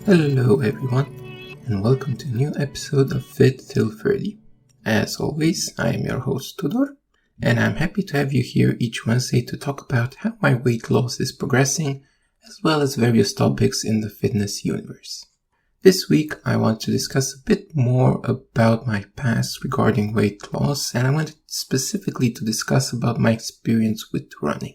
Hello everyone, and welcome to a new episode of Fit Till 30. As always, I am your host Tudor, and I'm happy to have you here each Wednesday to talk about how my weight loss is progressing, as well as various topics in the fitness universe. This week, I want to discuss a bit more about my past regarding weight loss, and I wanted specifically to discuss about my experience with running.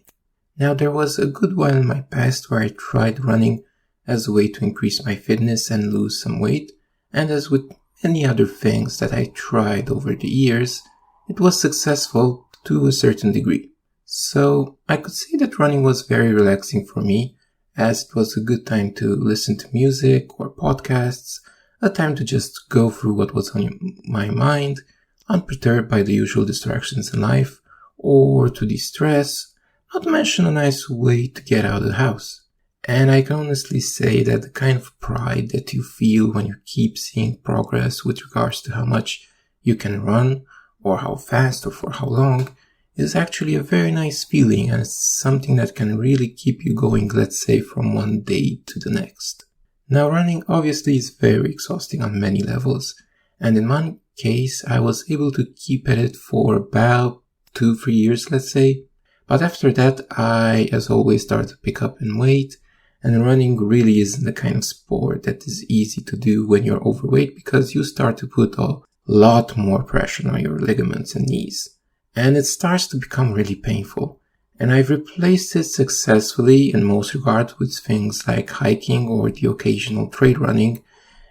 Now, there was a good while in my past where I tried running as a way to increase my fitness and lose some weight, and as with many other things that I tried over the years, it was successful to a certain degree. So I could say that running was very relaxing for me, as it was a good time to listen to music or podcasts, a time to just go through what was on my mind, unperturbed by the usual distractions in life, or to de-stress, not to mention a nice way to get out of the house. And I can honestly say that the kind of pride that you feel when you keep seeing progress with regards to how much you can run, or how fast, or for how long, is actually a very nice feeling, and it's something that can really keep you going, let's say, from one day to the next. Now, running obviously is very exhausting on many levels, and in my case, I was able to keep at it for about 2-3 years, let's say. But after that, I, as always, started to pick up in weight. And running really isn't the kind of sport that is easy to do when you're overweight, because you start to put a lot more pressure on your ligaments and knees. And it starts to become really painful. And I've replaced it successfully in most regards with things like hiking or the occasional trail running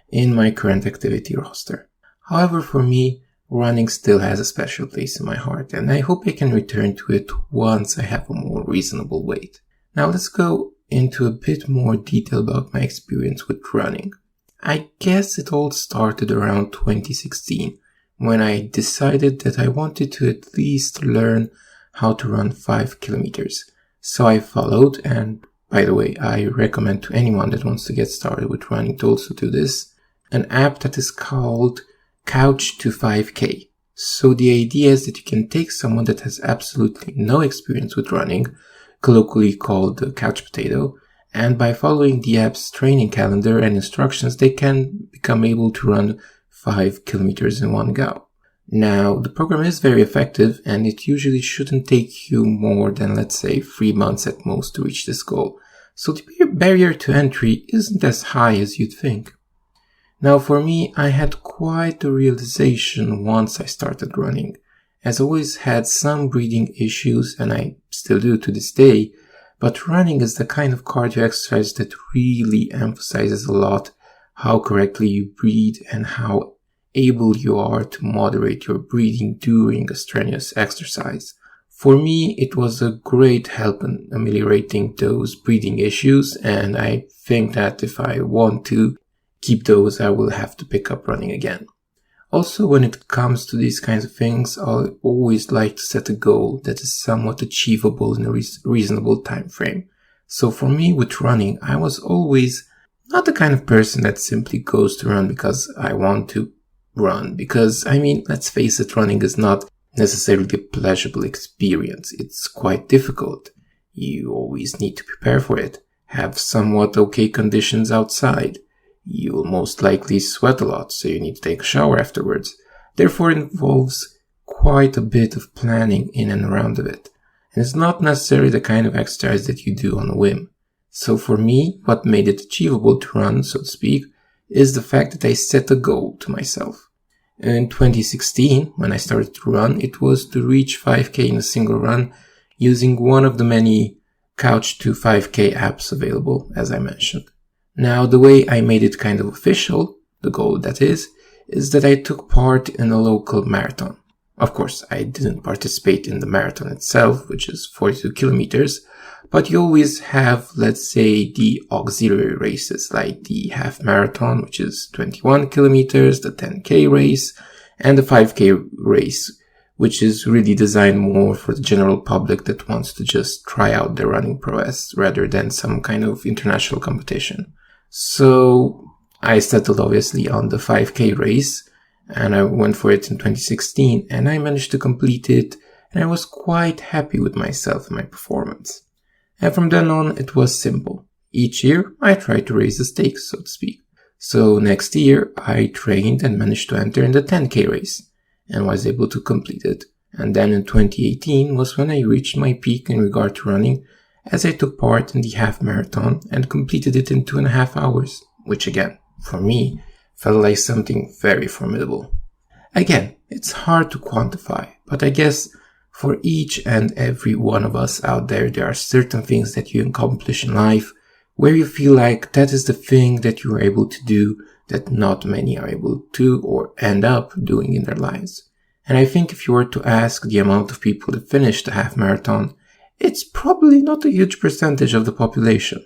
in my current activity roster. However, for me, running still has a special place in my heart, and I hope I can return to it once I have a more reasonable weight. Now let's go into a bit more detail about my experience with running. I guess it all started around 2016 when I decided that I wanted to at least learn how to run 5 kilometers. So I followed, and by the way, I recommend to anyone that wants to get started with running to also do this, an app that is called Couch to 5K. So the idea is that you can take someone that has absolutely no experience with running, colloquially called the couch potato, and by following the app's training calendar and instructions, they can become able to run 5 kilometers in one go. Now, the program is very effective, and it usually shouldn't take you more than, let's say, 3 months at most to reach this goal. So the barrier to entry isn't as high as you'd think. Now, for me, I had quite a realization once I started running, as I always had some breathing issues, and I still do to this day, but running is the kind of cardio exercise that really emphasizes a lot how correctly you breathe and how able you are to moderate your breathing during a strenuous exercise. For me, it was a great help in ameliorating those breathing issues, and I think that if I want to keep those, I will have to pick up running again. Also, when it comes to these kinds of things, I always like to set a goal that is somewhat achievable in a reasonable time frame. So for me, with running, I was always not the kind of person that simply goes to run because I want to run. Because, let's face it, running is not necessarily a pleasurable experience. It's quite difficult. You always need to prepare for it, have somewhat okay conditions outside. You will most likely sweat a lot, so you need to take a shower afterwards. Therefore, it involves quite a bit of planning in and around of it. And it's not necessarily the kind of exercise that you do on a whim. So for me, what made it achievable to run, so to speak, is the fact that I set a goal to myself. In 2016, when I started to run, it was to reach 5K in a single run using one of the many Couch to 5K apps available, as I mentioned. Now, the way I made it kind of official, the goal that is that I took part in a local marathon. Of course, I didn't participate in the marathon itself, which is 42 kilometers, but you always have, let's say, the auxiliary races, like the half marathon, which is 21 kilometers, the 10K race, and the 5K race, which is really designed more for the general public that wants to just try out their running prowess rather than some kind of international competition. So I settled obviously on the 5K race, and I went for it in 2016, and I managed to complete it, and I was quite happy with myself and my performance. And from then on, it was simple. Each year, I tried to raise the stakes, so to speak. So next year, I trained and managed to enter in the 10K race and was able to complete it. And then in 2018 was when I reached my peak in regard to running, as I took part in the half marathon and completed it in 2.5 hours, which again, for me, felt like something very formidable. Again, it's hard to quantify, but I guess for each and every one of us out there are certain things that you accomplish in life where you feel like that is the thing that you are able to do that not many are able to or end up doing in their lives. And I think if you were to ask the amount of people that finish the half marathon, it's probably not a huge percentage of the population.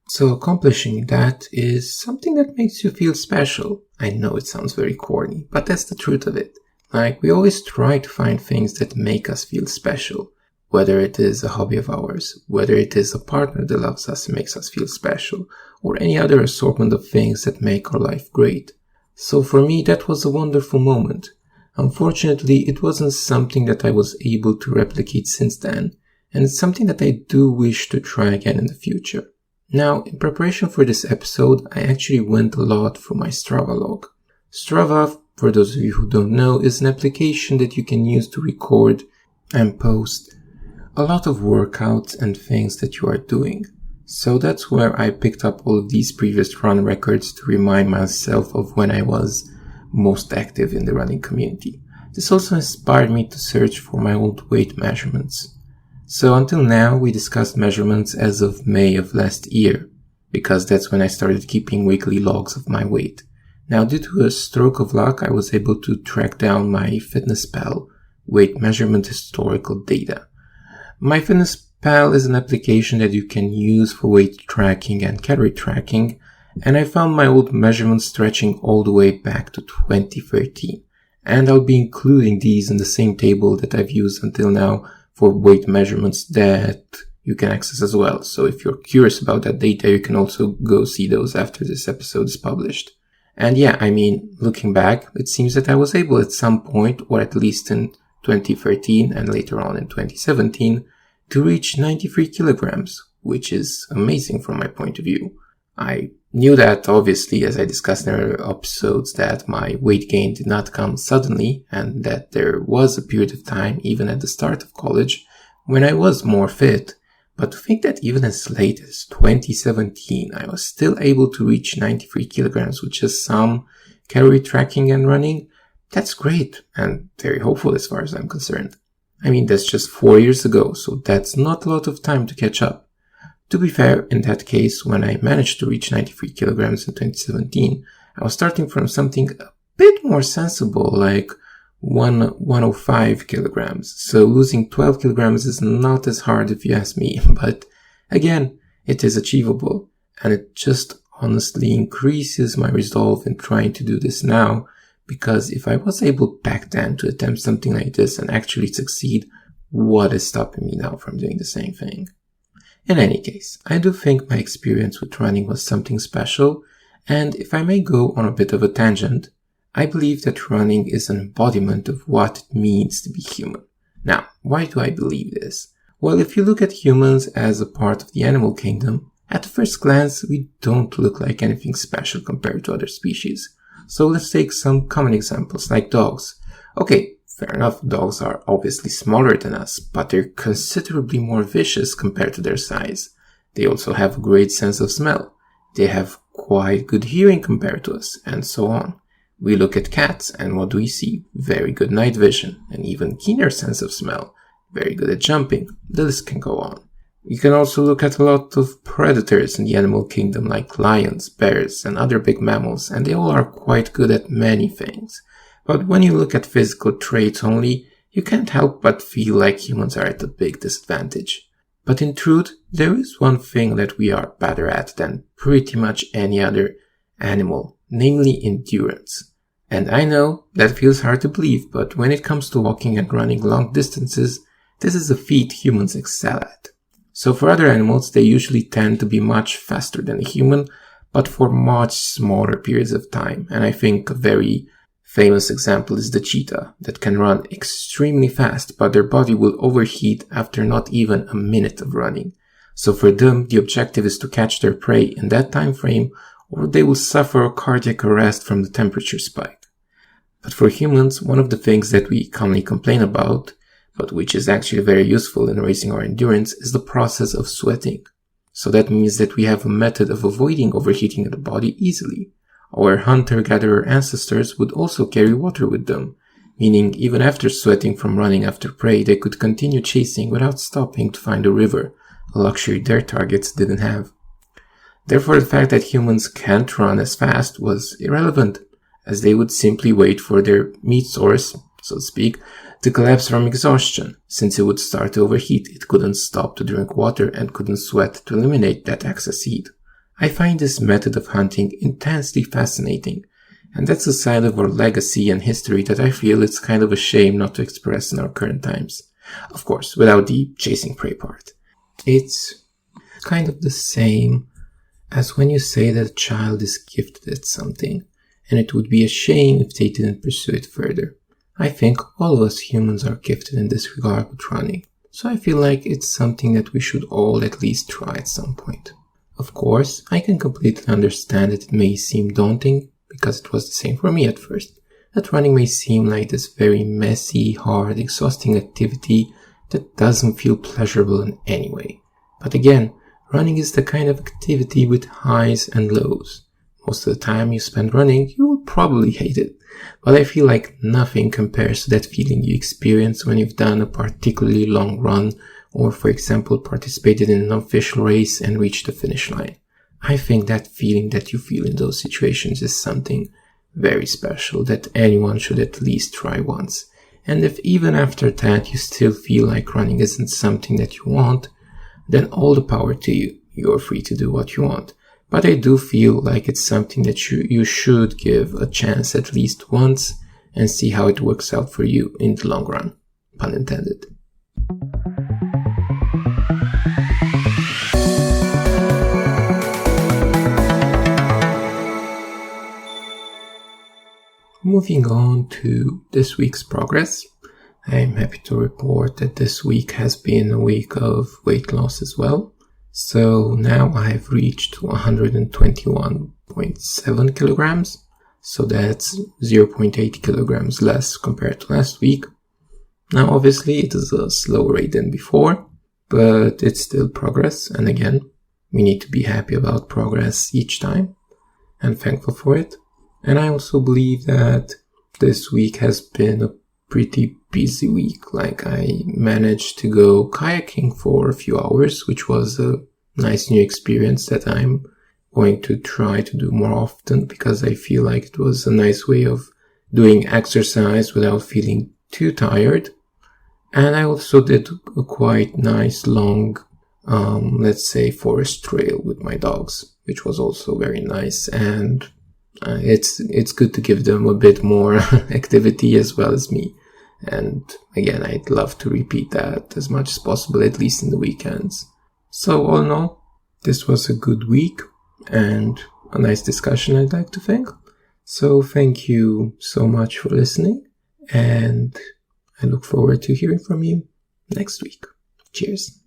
So accomplishing that is something that makes you feel special. I know it sounds very corny, but that's the truth of it. Like, we always try to find things that make us feel special. Whether it is a hobby of ours, whether it is a partner that loves us and makes us feel special, or any other assortment of things that make our life great. So for me, that was a wonderful moment. Unfortunately, it wasn't something that I was able to replicate since then, and it's something that I do wish to try again in the future. Now, in preparation for this episode, I actually went a lot through my Strava log. Strava, for those of you who don't know, is an application that you can use to record and post a lot of workouts and things that you are doing. So that's where I picked up all of these previous run records to remind myself of when I was most active in the running community. This also inspired me to search for my old weight measurements. So until now, we discussed measurements as of May of last year, because that's when I started keeping weekly logs of my weight. Now, due to a stroke of luck, I was able to track down my FitnessPal weight measurement historical data. My FitnessPal is an application that you can use for weight tracking and calorie tracking, and I found my old measurements stretching all the way back to 2013. And I'll be including these in the same table that I've used until now for weight measurements that you can access as well. So if you're curious about that data, you can also go see those after this episode is published. And yeah, I mean, looking back, it seems that I was able at some point, or at least in 2013 and later on in 2017, to reach 93 kilograms, which is amazing from my point of view. I knew that, obviously, as I discussed in earlier episodes, that my weight gain did not come suddenly, and that there was a period of time, even at the start of college, when I was more fit. But to think that even as late as 2017, I was still able to reach 93 kilograms with just some calorie tracking and running, that's great, and very hopeful as far as I'm concerned. I mean, that's just 4 years ago, so that's not a lot of time to catch up. To be fair, in that case, when I managed to reach 93 kilograms in 2017, I was starting from something a bit more sensible, like 105 kilograms. So losing 12 kilograms is not as hard if you ask me, but again, it is achievable, and it just honestly increases my resolve in trying to do this now, because if I was able back then to attempt something like this and actually succeed, what is stopping me now from doing the same thing? In any case, I do think my experience with running was something special, and if I may go on a bit of a tangent, I believe that running is an embodiment of what it means to be human. Now, why do I believe this? Well, if you look at humans as a part of the animal kingdom, at first glance, we don't look like anything special compared to other species. So let's take some common examples like dogs. Okay, fair enough, dogs are obviously smaller than us, but they're considerably more vicious compared to their size. They also have a great sense of smell. They have quite good hearing compared to us, and so on. We look at cats, and what do we see? Very good night vision, and even keener sense of smell. Very good at jumping. The list can go on. You can also look at a lot of predators in the animal kingdom like lions, bears, and other big mammals, and they all are quite good at many things. But when you look at physical traits only, you can't help but feel like humans are at a big disadvantage. But in truth, there is one thing that we are better at than pretty much any other animal, namely endurance. And I know that feels hard to believe, but when it comes to walking and running long distances, this is a feat humans excel at. So for other animals, they usually tend to be much faster than a human, but for much smaller periods of time. And I think a very famous example is the cheetah that can run extremely fast, but their body will overheat after not even a minute of running. So for them, the objective is to catch their prey in that time frame or they will suffer a cardiac arrest from the temperature spike. But for humans, one of the things that we commonly complain about, but which is actually very useful in raising our endurance, is the process of sweating. So that means that we have a method of avoiding overheating the body easily. Our hunter-gatherer ancestors would also carry water with them, meaning even after sweating from running after prey, they could continue chasing without stopping to find a river, a luxury their targets didn't have. Therefore, the fact that humans can't run as fast was irrelevant, as they would simply wait for their meat source, so to speak, to collapse from exhaustion. Since it would start to overheat, it couldn't stop to drink water and couldn't sweat to eliminate that excess heat. I find this method of hunting intensely fascinating, and that's a side of our legacy and history that I feel it's kind of a shame not to express in our current times. Of course, without the chasing prey part. It's kind of the same as when you say that a child is gifted at something, and it would be a shame if they didn't pursue it further. I think all of us humans are gifted in this regard with running, so I feel like it's something that we should all at least try at some point. Of course, I can completely understand that it may seem daunting, because it was the same for me at first, that running may seem like this very messy, hard, exhausting activity that doesn't feel pleasurable in any way. But again, running is the kind of activity with highs and lows. Most of the time you spend running, you will probably hate it. But I feel like nothing compares to that feeling you experience when you've done a particularly long run, or for example participated in an unofficial race and reached the finish line. I think that feeling that you feel in those situations is something very special that anyone should at least try once. And if even after that you still feel like running isn't something that you want, then all the power to you. You're free to do what you want. But I do feel like it's something that you should give a chance at least once and see how it works out for you in the long run. Pun intended. Moving on to this week's progress, I'm happy to report that this week has been a week of weight loss as well. So now I have reached 121.7 kilograms. So that's 0.8 kilograms less compared to last week. Now obviously it is a slower rate than before, but it's still progress. And again, we need to be happy about progress each time and thankful for it. And I also believe that this week has been a pretty busy week. Like I managed to go kayaking for a few hours, which was a nice new experience that I'm going to try to do more often because I feel like it was a nice way of doing exercise without feeling too tired. And I also did a quite nice long, let's say forest trail with my dogs, which was also very nice. And it's good to give them a bit more activity as well as me. And again, I'd love to repeat that as much as possible, at least in the weekends. So all in all, this was a good week and a nice discussion, I'd like to think. So thank you so much for listening, and I look forward to hearing from you next week. Cheers.